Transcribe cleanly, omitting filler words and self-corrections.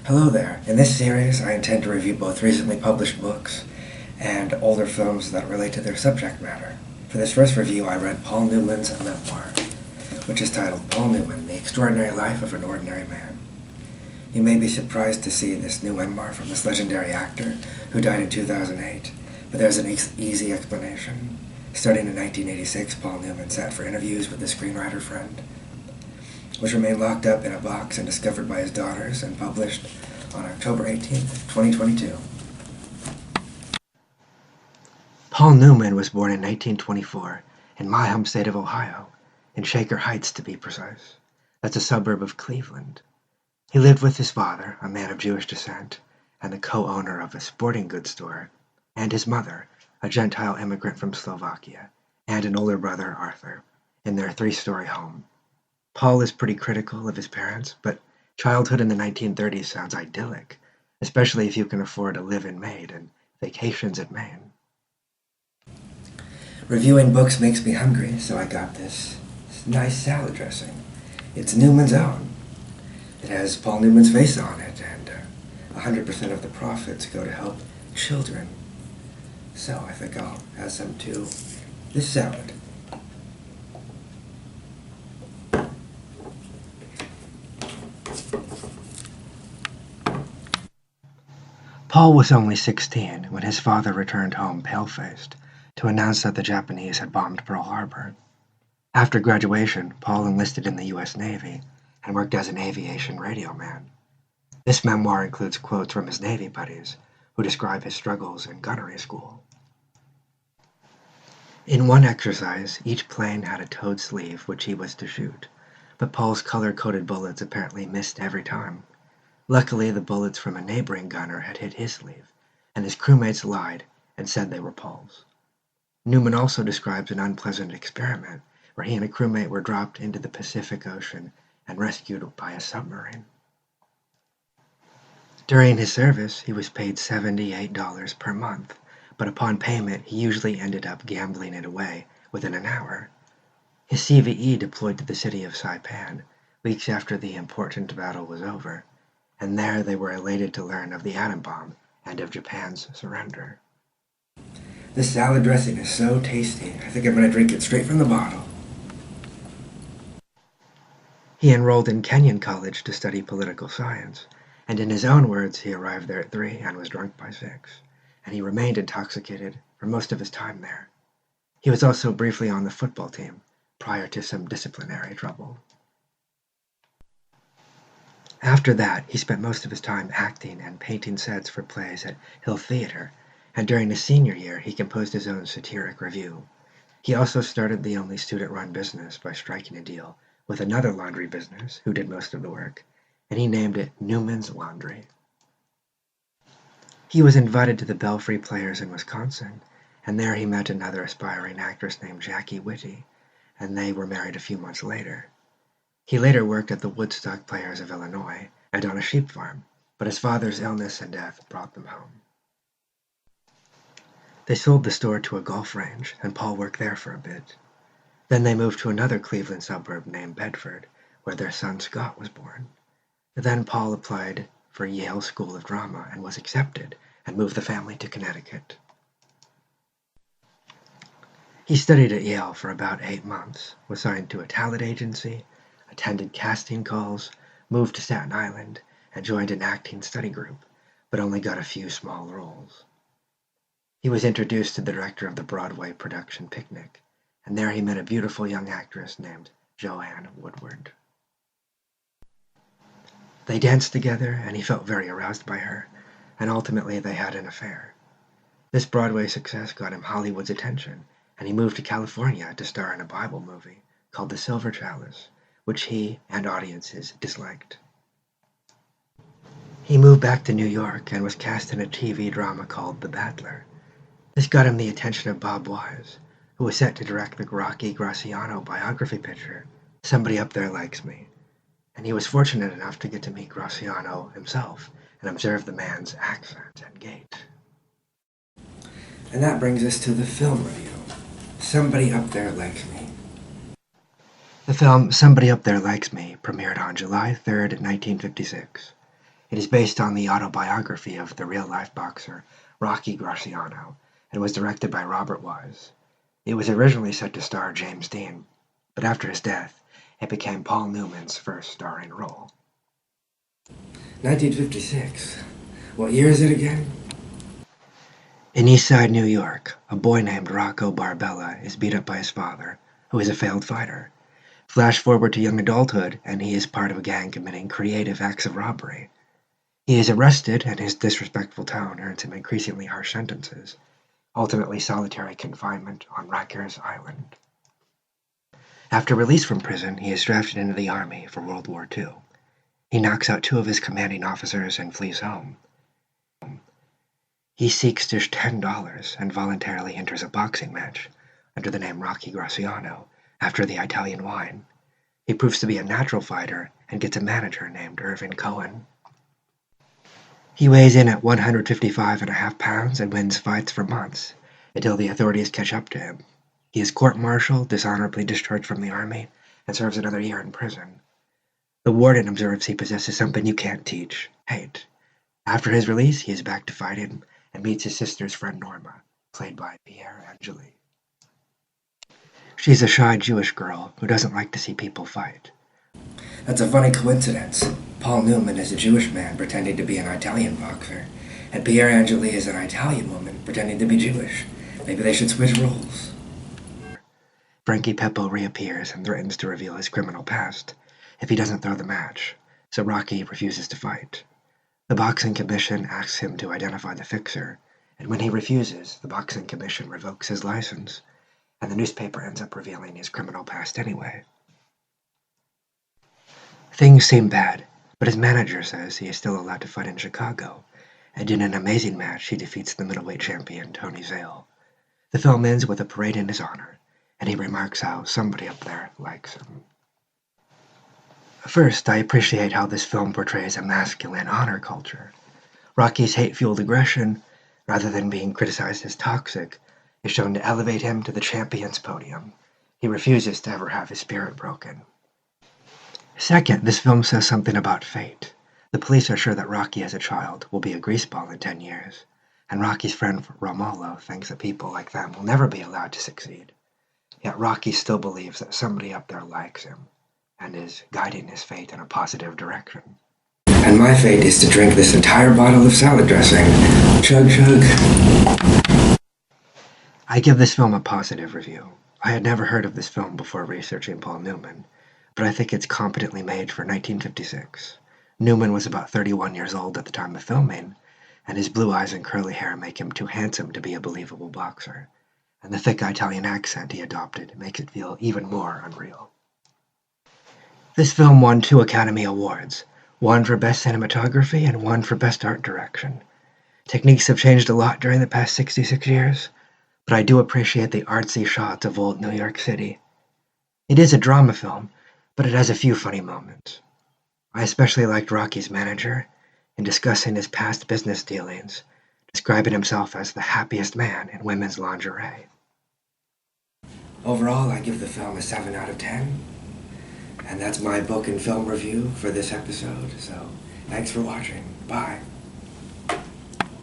Hello there. In this series, I intend to review both recently published books and older films that relate to their subject matter. For this first review, I read Paul Newman's memoir, which is titled Paul Newman, The Extraordinary Life of an Ordinary Man. You may be surprised to see this new memoir from this legendary actor who died in 2008, but there's an easy explanation. Starting in 1986, Paul Newman sat for interviews with a screenwriter friend, which remained locked up in a box and discovered by his daughters and published on October 18th, 2022. Paul Newman was born in 1924 in my home state of Ohio, in Shaker Heights to be precise. That's a suburb of Cleveland. He lived with his father, a man of Jewish descent, and the co-owner of a sporting goods store, and his mother, a Gentile immigrant from Slovakia, and an older brother, Arthur, in their three-story home. Paul is pretty critical of his parents, but childhood in the 1930s sounds idyllic, especially if you can afford a live-in maid and vacations in Maine. Reviewing books makes me hungry, so I got this nice salad dressing. It's Newman's Own. It has Paul Newman's face on it, and 100% of the profits go to help children. So I think I'll add some to this salad. Paul was only 16 when his father returned home pale-faced to announce that the Japanese had bombed Pearl Harbor. After graduation, Paul enlisted in the U.S. Navy and worked as an aviation radio man. This memoir includes quotes from his Navy buddies who describe his struggles in gunnery school. In one exercise, each plane had a towed sleeve which he was to shoot, but Paul's color-coded bullets apparently missed every time. Luckily, the bullets from a neighboring gunner had hit his sleeve, and his crewmates lied and said they were Paul's. Newman also describes an unpleasant experiment where he and a crewmate were dropped into the Pacific Ocean and rescued by a submarine. During his service, he was paid $78 per month, but upon payment, he usually ended up gambling it away within an hour. His CVE deployed to the city of Saipan weeks after the important battle was over, and there they were elated to learn of the atom bomb and of Japan's surrender. This salad dressing is so tasty, I think I'm going to drink it straight from the bottle. He enrolled in Kenyon College to study political science, and in his own words, he arrived there at 3 and was drunk by 6, and he remained intoxicated for most of his time there. He was also briefly on the football team, prior to some disciplinary trouble. After that, he spent most of his time acting and painting sets for plays at Hill Theatre, and during his senior year he composed his own satiric revue. He also started the only student-run business by striking a deal with another laundry business who did most of the work, and he named it Newman's Laundry. He was invited to the Belfry Players in Wisconsin, and there he met another aspiring actress named Jackie Whitty, and they were married a few months later. He later worked at the Woodstock Players of Illinois and on a sheep farm, but his father's illness and death brought them home. They sold the store to a golf range, and Paul worked there for a bit. Then they moved to another Cleveland suburb named Bedford, where their son Scott was born. Then Paul applied for Yale School of Drama and was accepted, and moved the family to Connecticut. He studied at Yale for about 8 months, was signed to a talent agency, attended casting calls, moved to Staten Island, and joined an acting study group, but only got a few small roles. He was introduced to the director of the Broadway production Picnic, and there he met a beautiful young actress named Joanne Woodward. They danced together, and he felt very aroused by her, and ultimately they had an affair. This Broadway success got him Hollywood's attention, and he moved to California to star in a Bible movie called The Silver Chalice, which he and audiences disliked. He moved back to New York and was cast in a TV drama called The Battler. This got him the attention of Bob Wise, who was set to direct the Rocky Graciano biography picture, Somebody Up There Likes Me, and he was fortunate enough to get to meet Graciano himself and observe the man's accent and gait. And that brings us to the film review, Somebody Up There Likes Me. The film Somebody Up There Likes Me premiered on July 3, 1956. It is based on the autobiography of the real-life boxer Rocky Graziano and was directed by Robert Wise. It was originally set to star James Dean, but after his death, it became Paul Newman's first starring role. 1956. What year is it again? In Eastside, New York, a boy named Rocco Barbella is beat up by his father, who is a failed fighter. Flash forward to young adulthood, and he is part of a gang committing creative acts of robbery. He is arrested, and his disrespectful tone earns him increasingly harsh sentences, ultimately solitary confinement on Rikers Island. After release from prison, he is drafted into the army for World War II. He knocks out 2 of his commanding officers and flees home. He seeks just $10 and voluntarily enters a boxing match under the name Rocky Graziano after the Italian wine. He proves to be a natural fighter and gets a manager named Irvin Cohen. He weighs in at 155.5 pounds and wins fights for months until the authorities catch up to him. He is court-martialed, dishonorably discharged from the army, and serves another year in prison. The warden observes he possesses something you can't teach: hate. After his release, he is back to fighting and meets his sister's friend Norma, played by Pierre Angeli. She's a shy Jewish girl who doesn't like to see people fight. That's a funny coincidence. Paul Newman is a Jewish man pretending to be an Italian boxer, and Pierre Angeli is an Italian woman pretending to be Jewish. Maybe they should switch roles. Frankie Peppo reappears and threatens to reveal his criminal past if he doesn't throw the match, so Rocky refuses to fight. The Boxing Commission asks him to identify the fixer, and when he refuses, the Boxing Commission revokes his license, and the newspaper ends up revealing his criminal past anyway. Things seem bad, but his manager says he is still allowed to fight in Chicago, and in an amazing match he defeats the middleweight champion Tony Zale. The film ends with a parade in his honor, and he remarks how somebody up there likes him. First, I appreciate how this film portrays a masculine honor culture. Rocky's hate-fueled aggression, rather than being criticized as toxic, is shown to elevate him to the champion's podium. He refuses to ever have his spirit broken. Second, this film says something about fate. The police are sure that Rocky as a child will be a greaseball in 10 years, and Rocky's friend Romulo thinks that people like them will never be allowed to succeed. Yet Rocky still believes that somebody up there likes him, and is guiding his fate in a positive direction. And my fate is to drink this entire bottle of salad dressing. Chug chug. I give this film a positive review. I had never heard of this film before researching Paul Newman, but I think it's competently made for 1956. Newman was about 31 years old at the time of filming, and his blue eyes and curly hair make him too handsome to be a believable boxer, and the thick Italian accent he adopted makes it feel even more unreal. This film won 2 Academy Awards, one for Best Cinematography and one for Best Art Direction. Techniques have changed a lot during the past 66 years, but I do appreciate the artsy shots of old New York City. It is a drama film, but it has a few funny moments. I especially liked Rocky's manager, in discussing his past business dealings, describing himself as the happiest man in women's lingerie. Overall, I give the film a 7 out of 10. And that's my book and film review for this episode, so thanks for watching. Bye.